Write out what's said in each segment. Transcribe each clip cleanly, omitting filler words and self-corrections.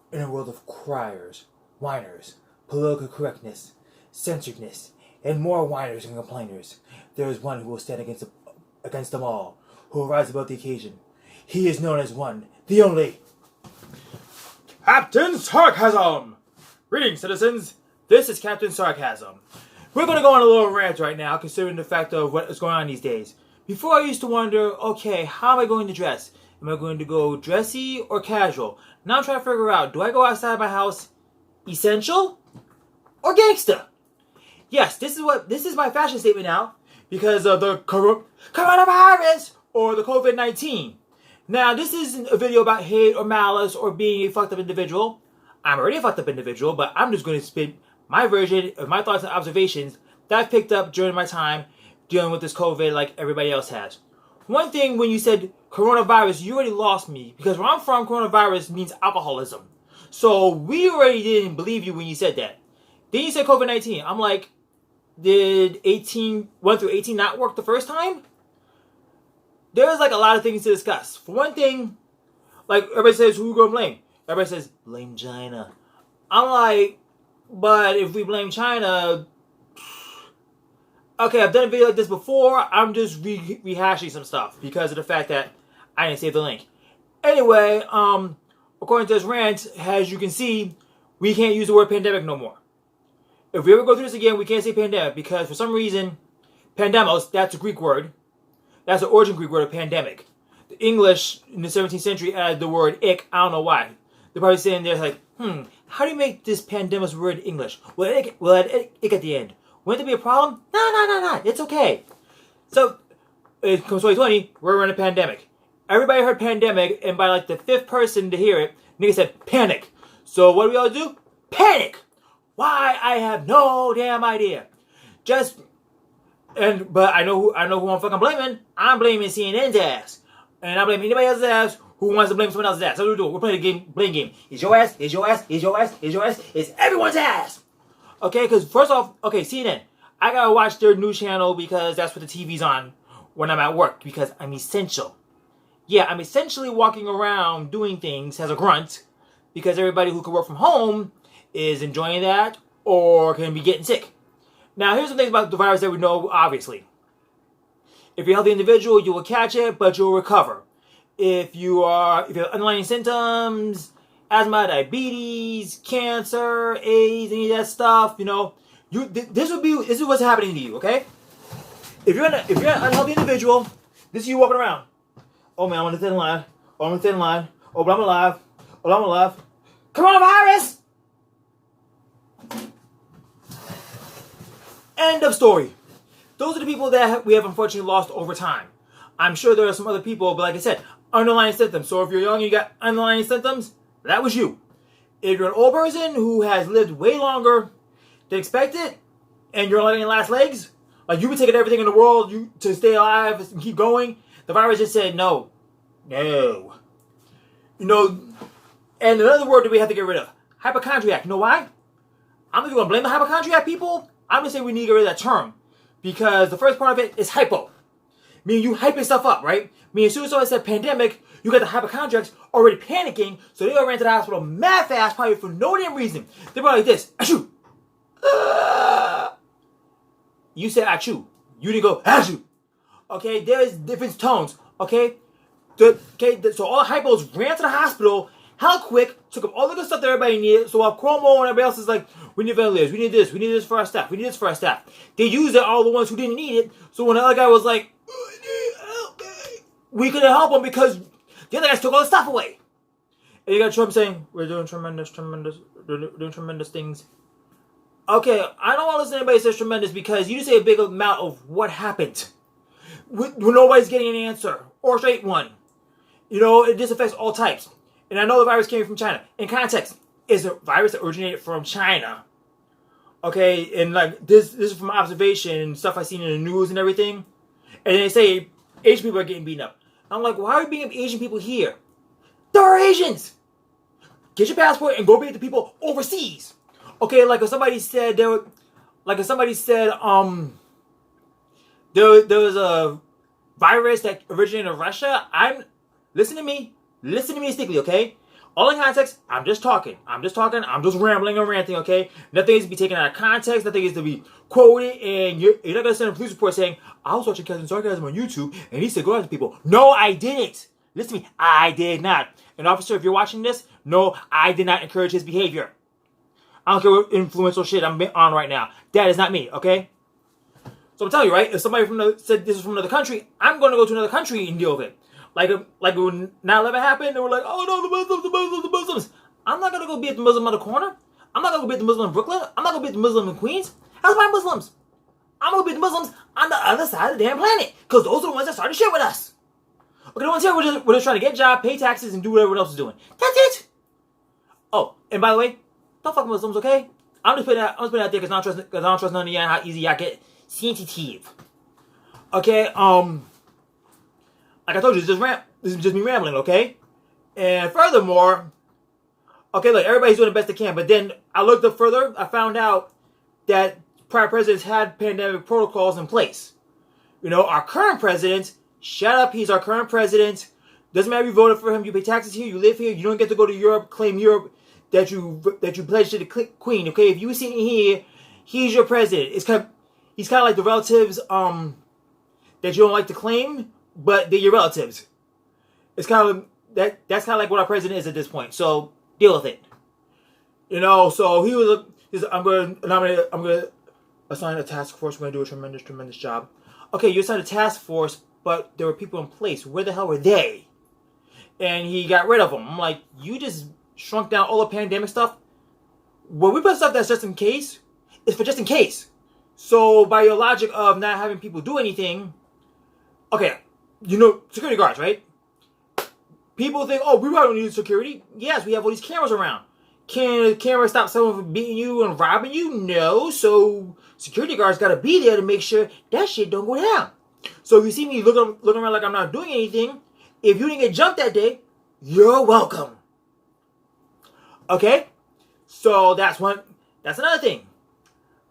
In a world of criers, whiners, political correctness, censoredness, and more whiners and complainers, there is one who will stand against them all, who will rise above the occasion. He is known as one, the only Captain Sarcasm! Greetings, citizens. This is Captain Sarcasm. We're going to go on a little rant right now, considering the fact of what is going on these days. Before, I used to wonder, okay, how am I going to dress? Am I going to go dressy or casual? Now I'm trying to figure out, do I go outside my house essential or gangsta? Yes, this is my fashion statement now because of the coronavirus or the COVID-19. Now, this isn't a video about hate or malice or being a fucked up individual. I'm already a fucked up individual, but I'm just going to spit my version of my thoughts and observations that I've picked up during my time dealing with this COVID like everybody else has. One thing, when you said coronavirus, you already lost me, because where I'm from, coronavirus means alcoholism. So we already didn't believe you when you said that. Then you said COVID-19. I'm like, did 1 through 18 not work the first time? There's like a lot of things to discuss. For one thing, like everybody says, who we gonna blame? Everybody says, blame China. I'm like, but if we blame China, okay, I've done a video like this before. I'm just rehashing some stuff because of the fact that I didn't save the link. Anyway, according to this rant, as you can see, we can't use the word pandemic no more. If we ever go through this again, we can't say pandemic because for some reason, pandemos, that's a Greek word. That's the origin Greek word of pandemic. The English in the 17th century added the word ick. I don't know why. They're probably sitting there like, how do you make this pandemic word English? Well, ick at the end. Wouldn't it be a problem? No. It's okay. So, it comes 2020, we're in a pandemic. Everybody heard pandemic, and by like the 5th person to hear it, nigga said panic. So what do we all do? Panic! Why? I have no damn idea. But I know who I'm fucking blaming. I'm blaming CNN's ass. And I'm blaming anybody else's ass who wants to blame someone else's ass. So what do we do? We're playing a game, blame game. It's your ass, it's your ass, it's your ass, it's your ass, it's everyone's ass! Okay, because first off, okay, CNN. I gotta watch their news channel because that's what the TV's on when I'm at work, because I'm essential. Yeah, I'm essentially walking around doing things as a grunt because everybody who can work from home is enjoying that or can be getting sick. Now, here's some things about the virus that we know, obviously. If you're a healthy individual, you will catch it, but you'll recover. If you have underlying symptoms, asthma, diabetes, cancer, AIDS, any of that stuff, this is what's happening to you, okay? If you're an unhealthy individual, this is you walking around. Oh man, I'm on a thin line. Oh, I'm on a thin line. Oh, but I'm alive. Oh, I'm alive. Coronavirus! End of story. Those are the people that we have unfortunately lost over time. I'm sure there are some other people, but like I said, underlying symptoms. So if you're young and you got underlying symptoms, that was you. If you're an old person who has lived way longer than expected, and you're letting your last legs, like you've been taking everything in the world to stay alive and keep going, the virus just said no. And another word that we have to get rid of, hypochondriac. You know why? I'm not even going to blame the hypochondriac people. I'm going to say we need to get rid of that term. Because the first part of it is hypo. Meaning you hyping stuff up, right? Meaning as soon as someone said pandemic, you got the hypochondriacs already panicking, so they all ran to the hospital mad fast, probably for no damn reason. They were like this, achoo. You said achoo. You didn't go achoo. Okay, there's different tones. Okay? So all the hypos ran to the hospital hell quick, took up all the good stuff that everybody needed. So while Cuomo and everybody else is like, we need ventilators, we need this for our staff, we need this for our staff. They used it, all the ones who didn't need it. So when the other guy was like, help me, we couldn't help him because the other guys took all the stuff away. And you got Trump saying, we're doing tremendous things. Okay, I don't want to listen to anybody say tremendous because you just say a big amount of what happened. When nobody's getting an answer or a straight one. It affects all types. And I know the virus came from China. In context, it's a virus that originated from China. Okay, and like this is from observation and stuff I've seen in the news and everything. And they say Asian people are getting beaten up. I'm like, why are we beating up Asian people here? There are Asians! Get your passport and go beat the people overseas. Okay, like if somebody said there was a virus that originated in Russia. Listen to me distinctly, okay? All in context, I'm just talking. I'm just rambling and ranting, okay? Nothing is to be taken out of context. Nothing is to be quoted. And you're not going to send a police report saying, I was watching Captain Sarcasm on YouTube and he said go after people. No, I didn't. Listen to me. I did not. And officer, if you're watching this, no, I did not encourage his behavior. I don't care what influential shit I'm on right now. That is not me, okay? So I'm telling you, right? If somebody said this is from another country, I'm going to go to another country and deal with it. Like when 9/11 happened, they were like, oh no, the Muslims, the Muslims, the Muslims. I'm not going to go be at the Muslim on the corner. I'm not going to go be at the Muslim in Brooklyn. I'm not going to be at the Muslim in Queens. How's my Muslims? I'm going to be at the Muslims on the other side of the damn planet. Because those are the ones that started shit with us. Okay, the ones here, we're just trying to get a job, pay taxes, and do whatever everyone else is doing. That's it. Oh, and by the way, don't fuck Muslims, okay? I'm just putting it out there because I don't trust none of y'all how easy y'all get sensitive. Okay, like I told you, this is just me rambling, okay? And furthermore, okay, look, everybody's doing the best they can, but then I looked up further, I found out that prior presidents had pandemic protocols in place. You know, our current president, shut up, he's our current president. Doesn't matter if you voted for him, you pay taxes here, you live here, you don't get to go to Europe, claim Europe, that you pledged to the queen, okay? If you sit in here, he's your president. He's kind of like the relatives that you don't like to claim, but they're your relatives. It's kind of that's kind of like what our president is at this point. So deal with it. You know. So I'm gonna assign a task force. We're gonna do a tremendous job. Okay, you assigned a task force, but there were people in place. Where the hell were they? And he got rid of them. I'm like, you just shrunk down all the pandemic stuff. When we put stuff that's just in case, it's for just in case. So by your logic of not having people do anything, okay. You know, security guards, right? People think, oh, we probably don't need security. Yes, we have all these cameras around. Can a camera stop someone from beating you and robbing you? No. So security guards got to be there to make sure that shit don't go down. So if you see me looking around like I'm not doing anything, if you didn't get jumped that day, you're welcome. Okay? So that's another thing.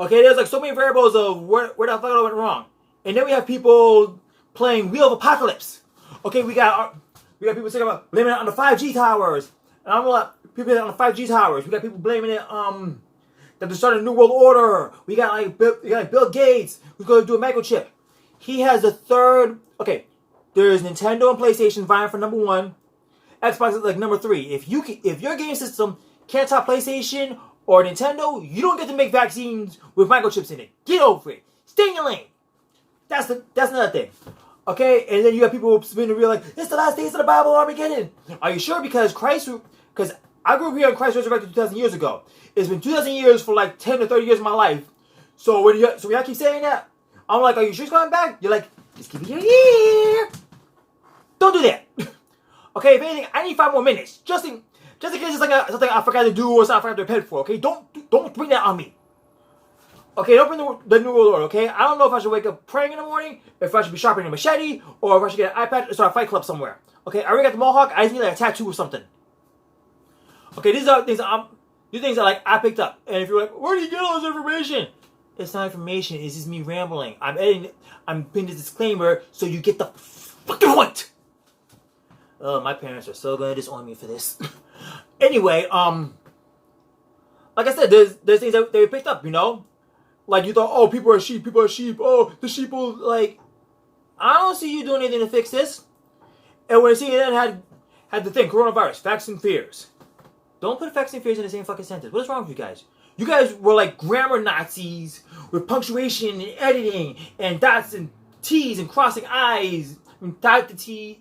Okay, there's like so many variables of where the fuck I went wrong. And then we have people playing Wheel of Apocalypse. Okay, we got people saying about blaming it on the 5G towers. And I'm like, people on the 5G towers. We got people blaming it that they're starting a new world order. We got Bill Gates who's going to do a microchip. He has a third. Okay, there's Nintendo and PlayStation vying for number 1. Xbox is like number 3. If your game system can't top PlayStation or Nintendo, you don't get to make vaccines with microchips in it. Get over it. Stay in your lane. That's another thing. Okay, and then you have people spinning the wheel like, it's the last days of the Bible, Armageddon. Are you sure? Because I grew up here and Christ resurrected 2,000 years ago. It's been 2,000 years for like 10 to 30 years of my life. So when y'all keep saying that, I'm like, are you sure he's coming back? You're like, just keep it here. Don't do that. Okay, if anything, I need 5 more minutes. Just in case it's like something I forgot to do or something I forgot to repent for, okay? Don't bring that on me. Okay, don't bring the New World Order, okay? I don't know if I should wake up praying in the morning, if I should be sharpening a machete, or if I should get an iPad and start a fight club somewhere. Okay, I already got the mohawk, I just need like a tattoo or something. Okay, these are things that like I picked up. And if you're like, where do you get all this information? It's not information, it's just me rambling. I'm editing it, I'm putting this disclaimer so you get the fucking point. Oh, my parents are so gonna disown me for this. Anyway, like I said, there's things that they picked up, you know? Like you thought, oh, people are sheep. Oh, the sheep will, like, I don't see you doing anything to fix this. And when CNN had the thing, coronavirus, facts and fears. Don't put facts and fears in the same fucking sentence. What is wrong with you guys? You guys were like grammar Nazis with punctuation and editing and dots and T's and crossing I's. And dot the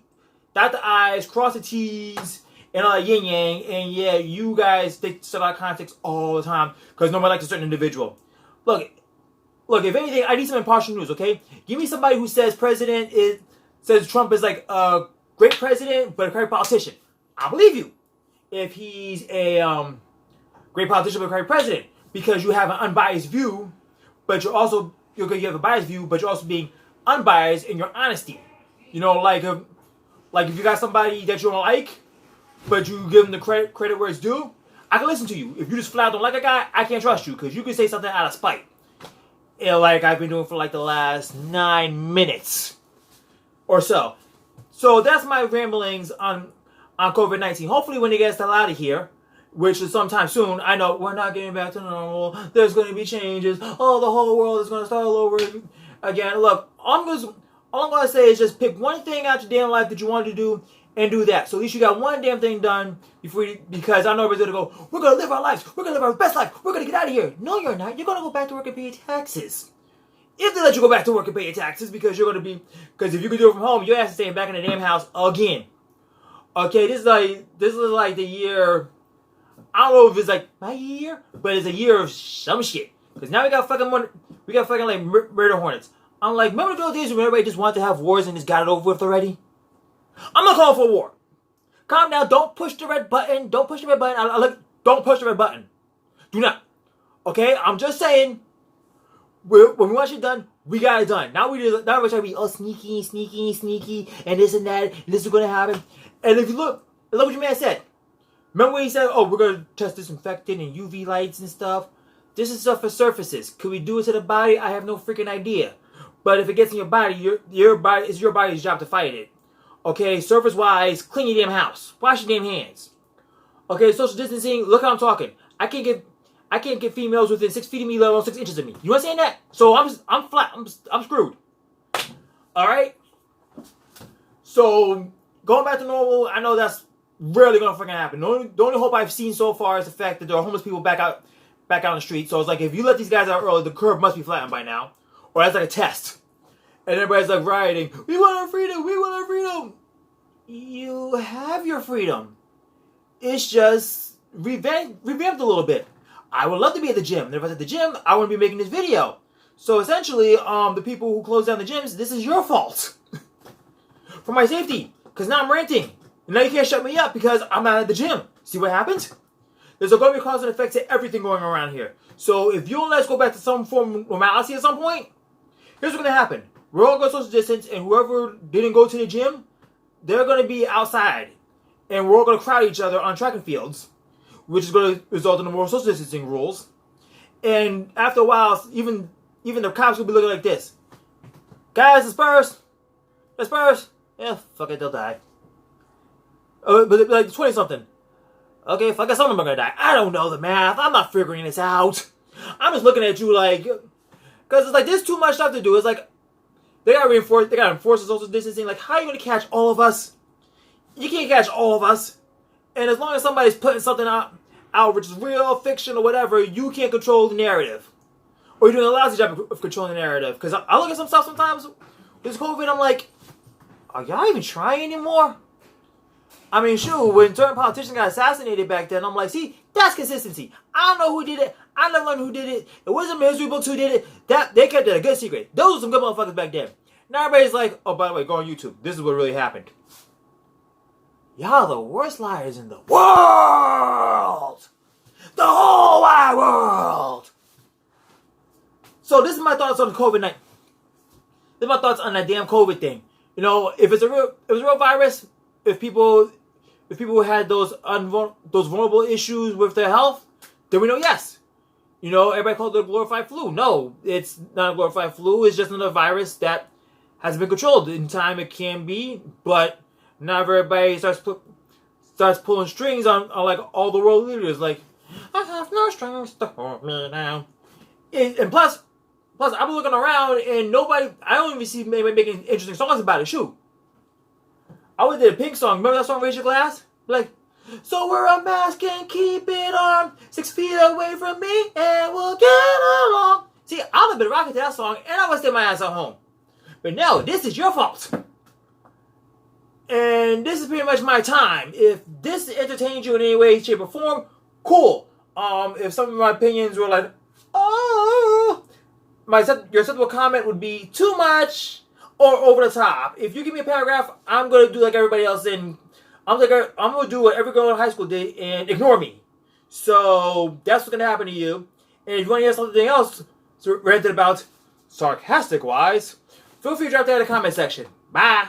I's, cross the T's, and all that yin yang. And yeah, you guys take stuff out of context all the time because nobody likes a certain individual. Look, if anything, I need some impartial news, okay? Give me somebody who says Trump is like a great president, but a great politician. I'll believe you. If he's a great politician, but a great president. Because you have an unbiased view, but you have a biased view, but you're also being unbiased in your honesty. You know, like if you got somebody that you don't like, but you give them the credit where it's due, I can listen to you. If you just flat don't like a guy, I can't trust you because you can say something out of spite. And like I've been doing for like the last 9 minutes or so. So that's my ramblings on on COVID-19. Hopefully when they get us out of here, which is sometime soon. I know we're not getting back to normal. There's going to be changes. Oh, the whole world is going to start all over again. Look, all I'm going to say is just pick one thing out your damn life that you want to do and do that. So at least you got one damn thing done because I know everybody's going to go, we're going to live our lives. We're going to live our best life. We're going to get out of here. No, you're not. You're going to go back to work and pay your taxes. If they let you go back to work and pay your taxes, because if you can do it from home, your ass is staying back in the damn house again. Okay, this is like the year, I don't know if it's like my year, but it's a year of some shit. Because now we got fucking like murder hornets. I'm like, remember those days when everybody just wanted to have wars and just got it over with already? I'm not calling for a war. Calm down. Don't push the red button. Don't push the red button. Don't push the red button. Do not. Okay? I'm just saying, when we want shit done, we got it done. Now we're trying to be all sneaky, and this and that, and this is going to happen. And if you look what your man said. Remember when he said, oh, we're going to test disinfectant and UV lights and stuff? This is stuff for surfaces. Could we do it to the body? I have no freaking idea. But if it gets in your body, it's your body's job to fight it. Okay, surface-wise, clean your damn house. Wash your damn hands. Okay, social distancing, look how I'm talking. I can't get females within 6 feet of me, let alone 6 inches of me. You understand that? So I'm flat. I'm screwed. Alright? So, going back to normal, I know that's rarely gonna freaking happen. The only hope I've seen so far is the fact that there are homeless people back out on the street. So it's like, if you let these guys out early, the curve must be flattened by now. Or that's like a test. And everybody's like rioting, we want our freedom, we want our freedom. You have your freedom. It's just revamped a little bit. I would love to be at the gym. And if I was at the gym, I wouldn't be making this video. So essentially, the people who close down the gyms, this is your fault. For my safety. Because now I'm ranting. And now you can't shut me up because I'm not at the gym. See what happens? There's going to be cause and effects to everything going around here. So if you don't let us go back to some form of normality at some point, here's what's going to happen. We're all going to social distance, and whoever didn't go to the gym, they're going to be outside. And we're all going to crowd each other on track and fields, which is going to result in the more social distancing rules. And after a while, even the cops will be looking like this. Guys, disperse. Disperse. Yeah, fuck it, they'll die. But like 20-something. Okay, fuck it, some of them are going to die. I don't know the math. I'm not figuring this out. I'm just looking at you like... Because it's like, there's too much stuff to do. It's like, they got to enforce the social distancing. Like, how are you going to catch all of us? You can't catch all of us. And as long as somebody's putting something out which is real, fiction, or whatever, you can't control the narrative. Or you're doing a lousy job of controlling the narrative. Because I look at some stuff sometimes with COVID, I'm like, are y'all even trying anymore? I mean, shoot, when certain politicians got assassinated back then, I'm like, see, that's consistency. I don't know who did it. I never learned who did it. It wasn't history books who did it. They kept it a good secret. Those were some good motherfuckers back then. Now everybody's like, oh, by the way, go on YouTube. This is what really happened. Y'all are the worst liars in the world. The whole wide world. So this is my thoughts on COVID-19. This is my thoughts on that damn COVID thing. You know, if it's a real virus, if people had those vulnerable issues with their health, then we know yes. You know, everybody called it a glorified flu. No, it's not a glorified flu. It's just another virus that has been controlled. In time it can be, but not everybody starts pulling strings on like all the world leaders. Like, I have no strings to hold me down. And plus, I've been looking around and I don't even see anybody making interesting songs about it. Shoot. I always did a Pink song. Remember that song, Raise Your Glass? Like, so wear a mask and keep it on 6 feet away from me and we'll get along. See, I'm a bit rocking to that song and I would stay my ass at home. But no, this is your fault. And this is pretty much my time. If this entertains you in any way, shape, or form, cool. If some of my opinions were like, oh, your acceptable comment would be too much or over the top. If you give me a paragraph, I'm going to do like everybody else and I'm going to do what every girl in high school did and ignore me. So that's what's going to happen to you. And if you want to hear something else ranted about sarcastic wise, feel free to drop that in the comment section. Bye.